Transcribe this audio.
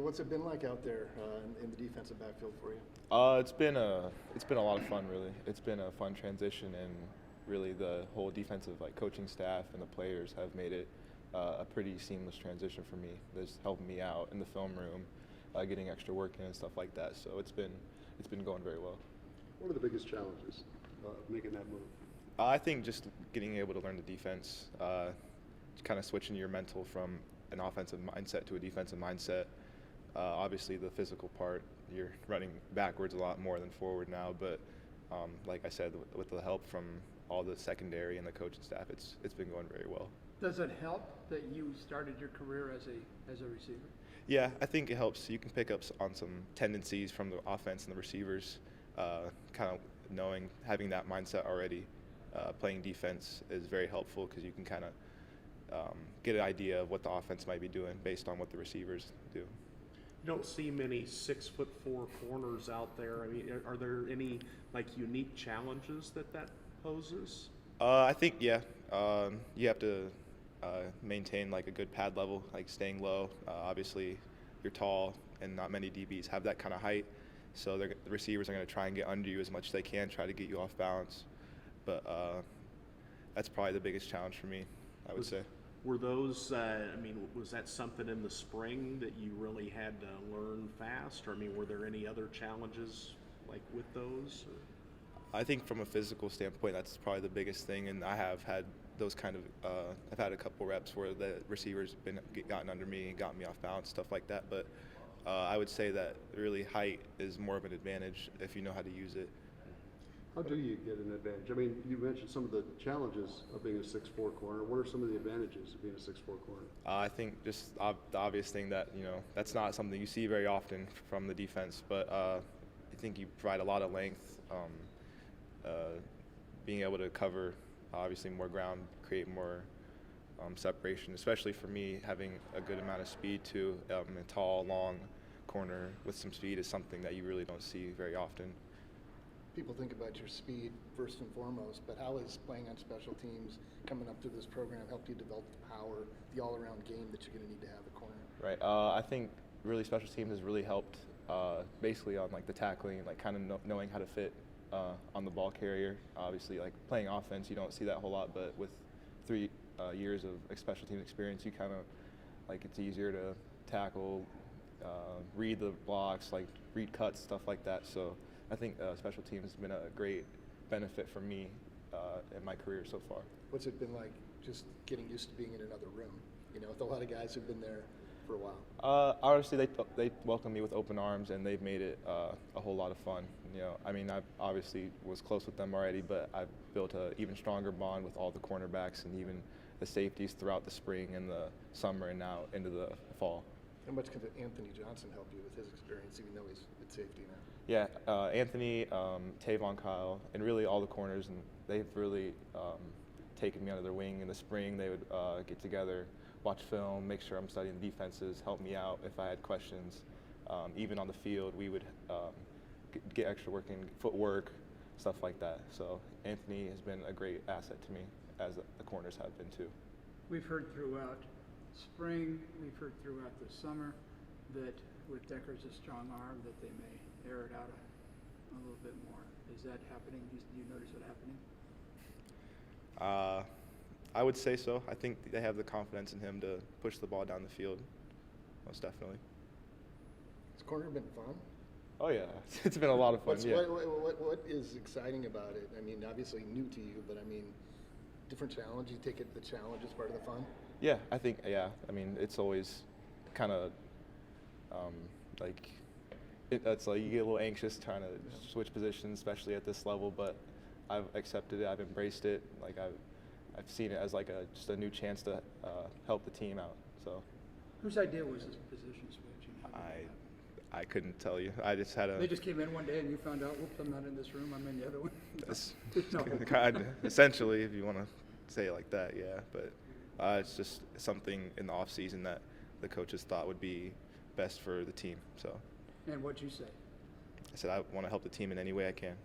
So what's it been like out there in the defensive backfield for you? It's been a lot of fun, really. It's been a fun transition, and really the whole defensive coaching staff and the players have made it a pretty seamless transition for me. That's helped me out in the film room, getting extra work in and stuff like that. So it's been going very well. What are the biggest challenges making that move? I think just getting able to learn the defense, kind of switching your mental from an offensive mindset to a defensive mindset. Obviously, the physical part, you're running backwards a lot more than forward now. But like I said, with the help from all the secondary and the coaching staff, it's been going very well. Does it help that you started your career as a receiver? Yeah, I think it helps. You can pick up on some tendencies from the offense and the receivers. Kind of having that mindset already, playing defense is very helpful because you can kind of get an idea of what the offense might be doing based on what the receivers do. You don't see many 6'4" corners out there. I mean, are there any unique challenges that poses? I think you have to maintain a good pad level, staying low. Obviously, you're tall, and not many DBs have that kind of height. So the receivers are going to try and get under you as much as they can, try to get you off balance. But that's probably the biggest challenge for me, I would say. Were those, was that something in the spring that you really had to learn fast? Or, were there any other challenges with those? I think from a physical standpoint, that's probably the biggest thing. And I have had those kind of, I've had a couple reps where the receivers gotten under me and got me off balance, stuff like that. But I would say that really height is more of an advantage if you know how to use it. How do you get an advantage? You mentioned some of the challenges of being a 6'4" corner. What are some of the advantages of being a 6'4" corner? I think just the obvious thing that, that's not something you see very often from the defense, but I think you provide a lot of length, being able to cover obviously more ground, create more separation, especially for me, having a good amount of speed too. A tall, long corner with some speed is something that you really don't see very often. People think about your speed first and foremost, but how is playing on special teams coming up through this program helped you develop the power, the all-around game that you're going to need to have at corner? Right. I think really special teams has really helped basically on the tackling, kind of knowing how to fit on the ball carrier. Obviously, playing offense, you don't see that a whole lot, but with 3 years of special team experience, you kind of it's easier to tackle, read the blocks, read cuts, stuff like that. So I think special teams has been a great benefit for me in my career so far. What's it been like just getting used to being in another room, with a lot of guys who've been there for a while? Honestly, they welcomed me with open arms, and they've made it a whole lot of fun. I obviously was close with them already, but I've built an even stronger bond with all the cornerbacks and even the safeties throughout the spring and the summer and now into the fall. How much can Anthony Johnson help you with his experience, even though he's at safety now? Yeah, Anthony, Tavon Kyle, and really all the corners, and they've really taken me under their wing in the spring. They would get together, watch film, make sure I'm studying the defenses, help me out if I had questions. Even on the field, we would get extra work in footwork, stuff like that. So Anthony has been a great asset to me, as the corners have been too. We've heard throughout spring, we've heard throughout the summer that with Decker's a strong arm that they may air it out a little bit more. Is that happening? Do you notice it happening? I would say so. I think they have the confidence in him to push the ball down the field, most definitely. Has corner been fun? Oh yeah, it's been a lot of fun. What is exciting about it? Obviously new to you, but different challenge. You take it the challenge as part of the fun. Yeah, I think it's always kind of it's you get a little anxious trying to switch positions, especially at this level. But I've accepted it. I've embraced it. I've seen it as just a new chance to help the team out. So. Whose idea was this position switch? I couldn't tell you. I just had a. They just came in one day and you found out, whoops, I'm not in this room. I'm in the other one. That's No. kind of, essentially, if you want to say it like that, yeah. But it's just something in the off season that the coaches thought would be best for the team. So. And what'd you say? I said I want to help the team in any way I can.